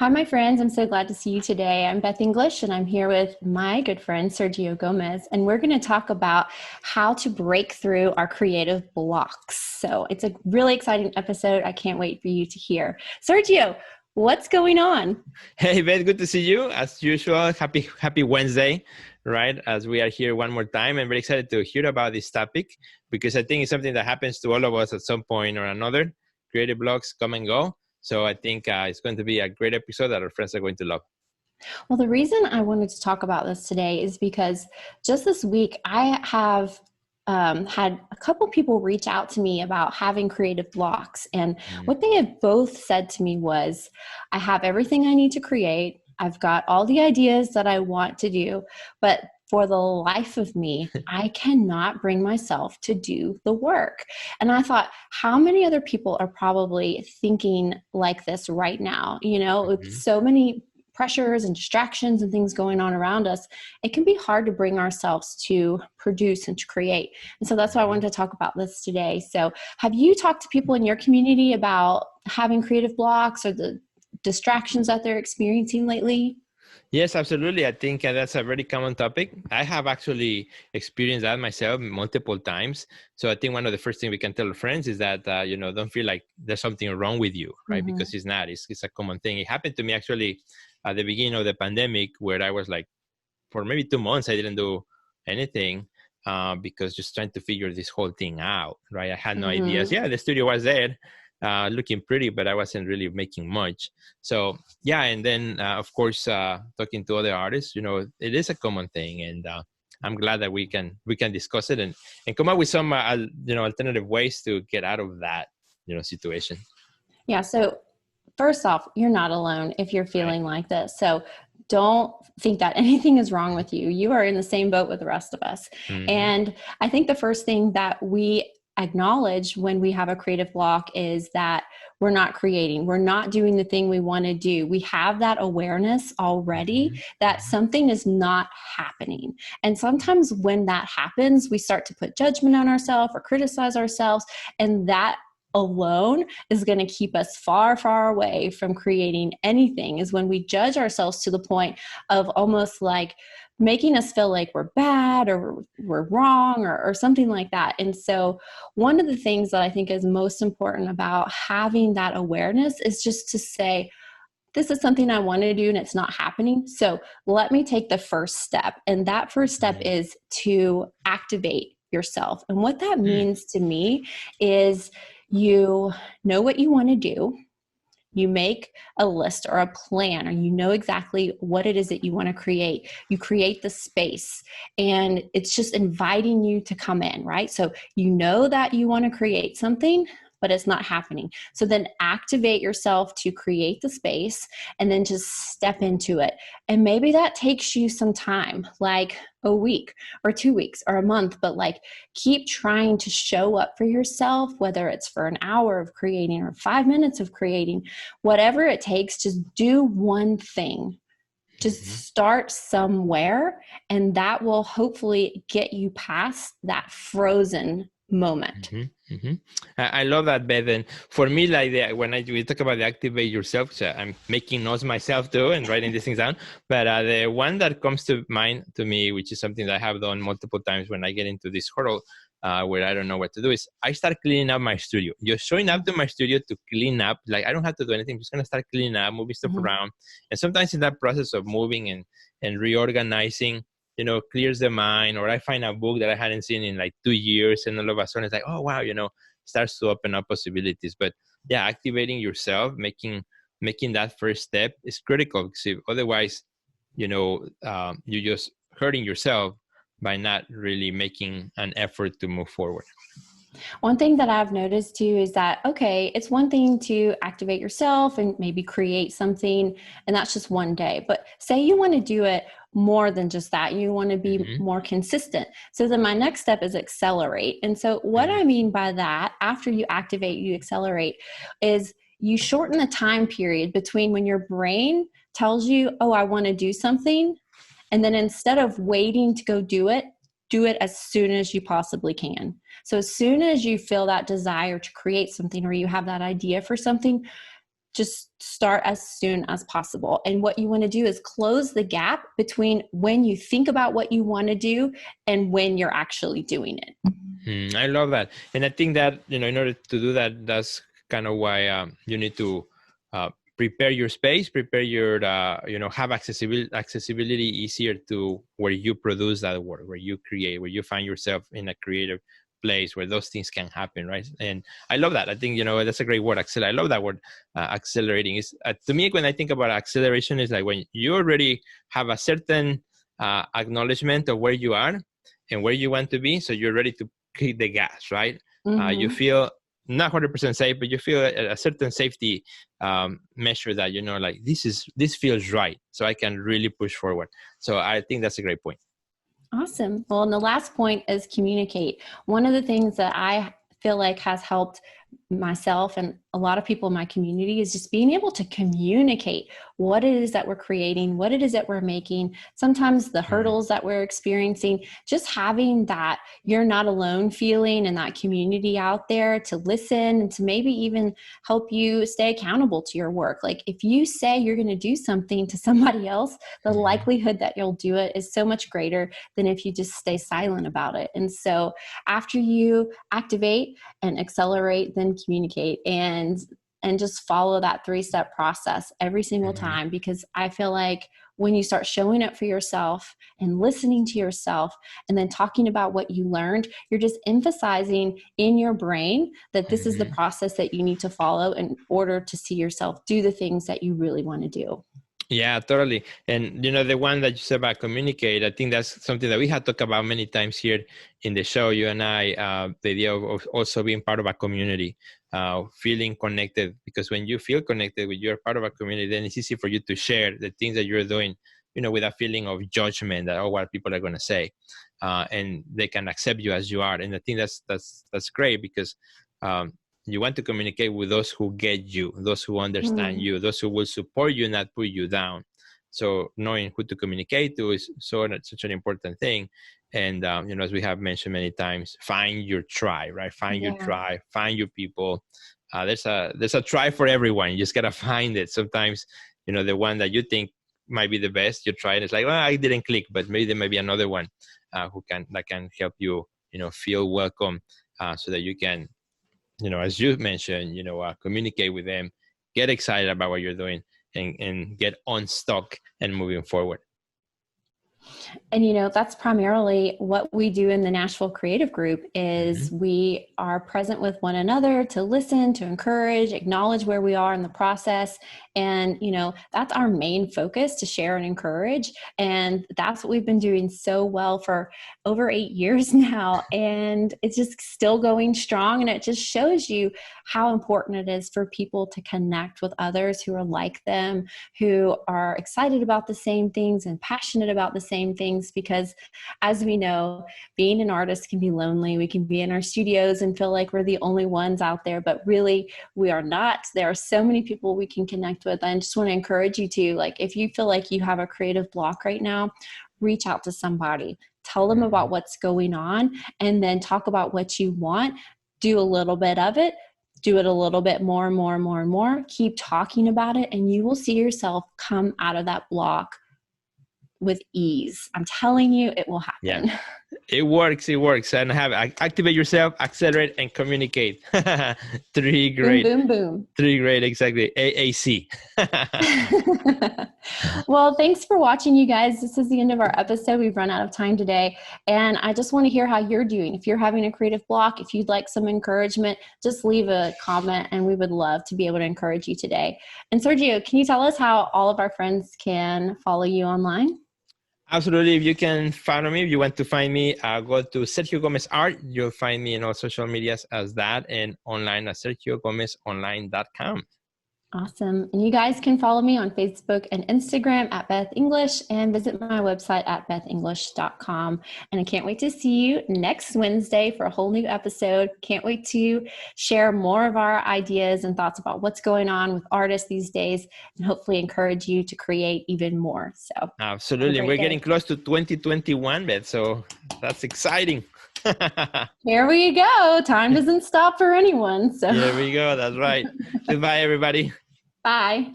Hi, my friends. I'm so glad to see you today. I'm Beth English, and I'm here with my good friend, Sergio Gomez, and we're going to talk about how to break through our creative blocks. So it's a really exciting episode. I can't wait for you to hear. Sergio, what's going on? Hey, Ben, good to see you. As usual, happy Wednesday, right? As we are here one more time. I'm very excited to hear about this topic because I think it's something that happens to all of us at some point or another. Creative blocks come and go. So I think it's going to be a great episode that our friends are going to love. Well, the reason I wanted to talk about this today is because just this week I have had a couple people reach out to me about having creative blocks. And Mm. what they had both said to me was, I have everything I need to create. I've got all the ideas that I want to do, but for the life of me, I cannot bring myself to do the work. And I thought, how many other people are probably thinking like this right now? You know, with Mhm. so many pressures and distractions and things going on around us, it can be hard to bring ourselves to produce and to create. And so that's why I wanted Mhm. to talk about this today. So, have you talked to people in your community about having creative blocks or the distractions that they're experiencing lately? Yes, absolutely. I think that's a very common topic. I have actually experienced that myself multiple times. So I think one of the first things we can tell our friends is that, don't feel like there's something wrong with you, right? Mm-hmm. Because it's not. It's a common thing. It happened to me actually at the beginning of the pandemic where I was like, for maybe 2 months, I didn't do anything because just trying to figure this whole thing out, right? I had no ideas. Mm-hmm. Yeah, the studio was there, looking pretty, but I wasn't really making much. So yeah, and then of course, talking to other artists, it is a common thing, and I'm glad that we can discuss it and come up with some alternative ways to get out of that situation. Yeah. So, first off, you're not alone if you're Right. feeling like this. So, don't think that anything is wrong with you. You are in the same boat with the rest of us. Mm-hmm. And I think the first thing that we acknowledge when we have a creative block is that we're not creating, we're not doing the thing we want to do. We have that awareness already that Mm-hmm. something is not happening. And sometimes when that happens, we start to put judgment on ourselves or criticize ourselves. And that alone is going to keep us far, far away from creating anything, is when we judge ourselves to the point of almost like making us feel like we're bad or we're wrong or something like that. And so one of the things that I think is most important about having that awareness is just to say, this is something I want to do and it's not happening. So let me take the first step. And that first step is to activate yourself. And what that Mm-hmm. means to me is you know what you want to do. You make a list or a plan, or you know exactly what it is that you want to create. You create the space, and it's just inviting you to come in, right? So you know that you want to create something, but it's not happening. So then activate yourself to create the space and then just step into it. And maybe that takes you some time, like a week or 2 weeks or a month, but like keep trying to show up for yourself, whether it's for an hour of creating or 5 minutes of creating. Whatever it takes, just do one thing. Just Mm-hmm. start somewhere, and that will hopefully get you past that frozen moment. Mm-hmm. Mm-hmm. I love that, Beth. And for me, like when we talk about the activate yourself, so I'm making notes myself too and writing these things down. But the one that comes to mind to me, which is something that I have done multiple times when I get into this hurdle where I don't know what to do, is I start cleaning up my studio. Just showing up to my studio to clean up. Like I don't have to do anything. I'm just gonna start cleaning up, moving stuff Mhm. around. And sometimes in that process of moving and reorganizing, clears the mind, or I find a book that I hadn't seen in like 2 years, and all of a sudden it's like, oh wow, starts to open up possibilities. But yeah, activating yourself, making that first step is critical because otherwise, you're just hurting yourself by not really making an effort to move forward. One thing that I've noticed too is that, okay, it's one thing to activate yourself and maybe create something, and that's just one day. But say you want to do it more than just that, you want to be Mm-hmm. more consistent. So then my next step is accelerate. And so, what I mean by that, after you activate, you accelerate, is you shorten the time period between when your brain tells you, oh, I want to do something. And then instead of waiting to go do it as soon as you possibly can. So as soon as you feel that desire to create something or you have that idea for something, just start as soon as possible. And what you want to do is close the gap between when you think about what you want to do and when you're actually doing it. I love that. And I think that, in order to do that, that's kind of why you need to prepare your space, prepare your, have accessibility easier to where you produce that work, where you create, where you find yourself in a creative place where those things can happen, right? And I love that. I think, that's a great word, I love that word, accelerating. Is to me, when I think about acceleration, is like when you already have a certain acknowledgement of where you are and where you want to be, so you're ready to hit the gas, right? You feel not 100% safe, but you feel a certain safety measure that, like this feels right, so I can really push forward. So I think that's a great point. Awesome. Well, and the last point is communicate. One of the things that I feel like has helped myself and a lot of people in my community is just being able to communicate what it is that we're creating, what it is that we're making, sometimes the hurdles that we're experiencing, just having that you're not alone feeling and that community out there to listen and to maybe even help you stay accountable to your work. Like if you say you're going to do something to somebody else, the likelihood that you'll do it is so much greater than if you just stay silent about it. And so after you activate and accelerate, then communicate and just follow that 3-step process every single time, because I feel like when you start showing up for yourself and listening to yourself and then talking about what you learned, you're just emphasizing in your brain that this is the process that you need to follow in order to see yourself do the things that you really want to do. Yeah, totally. And, the one that you said about communicate, I think that's something that we had talked about many times here in the show, you and I, the idea of also being part of a community, feeling connected, because when you feel connected with you're part of a community, then it's easy for you to share the things that you're doing, with a feeling of judgment that, what people are going to say, and they can accept you as you are. And I think that's great, because you want to communicate with those who get you, those who understand you, those who will support you, not put you down. So knowing who to communicate to is such an important thing. And, as we have mentioned many times, find your tribe, right? Find your tribe, find your people. There's a tribe for everyone. You just got to find it. Sometimes, the one that you think might be the best, you try it. It's like, well, I didn't click, but maybe there may be another one that can help you, feel welcome, so that you can, as you mentioned, communicate with them, get excited about what you're doing, and get unstuck and moving forward. And, that's primarily what we do in the Nashville Creative Group is we are present with one another to listen, to encourage, acknowledge where we are in the process. And, that's our main focus, to share and encourage. And that's what we've been doing so well for over 8 years now. And it's just still going strong. And it just shows you how important it is for people to connect with others who are like them, who are excited about the same things and passionate about the same things. Because as we know, being an artist can be lonely. We can be in our studios and feel like we're the only ones out there, but really we are not. There are so many people we can connect with. I just want to encourage you to, like, if you feel like you have a creative block right now, reach out to somebody, tell them about what's going on, and then talk about what you want. Do a little bit of it. Do it a little bit more and more and more and more. Keep talking about it, and you will see yourself come out of that block with ease. I'm telling you, it will happen. Yeah, it works. And activate yourself, accelerate, and communicate. 3 great. Boom, boom, boom. 3 great, exactly. AAC. Well, thanks for watching, you guys. This is the end of our episode. We've run out of time today. And I just want to hear how you're doing. If you're having a creative block, if you'd like some encouragement, just leave a comment and we would love to be able to encourage you today. And Sergio, can you tell us how all of our friends can follow you online? Absolutely. If you can follow me, if you want to find me, go to Sergio Gomez Art. You'll find me in all social medias as that, and online at sergiogomezonline.com. Awesome. And you guys can follow me on Facebook and Instagram at Beth English, and visit my website at bethenglish.com. And I can't wait to see you next Wednesday for a whole new episode. Can't wait to share more of our ideas and thoughts about what's going on with artists these days, and hopefully encourage you to create even more. So absolutely. We're getting close to 2021, Beth. So that's exciting. Here we go. Time doesn't stop for anyone. So here we go. That's right. Goodbye, everybody. Bye.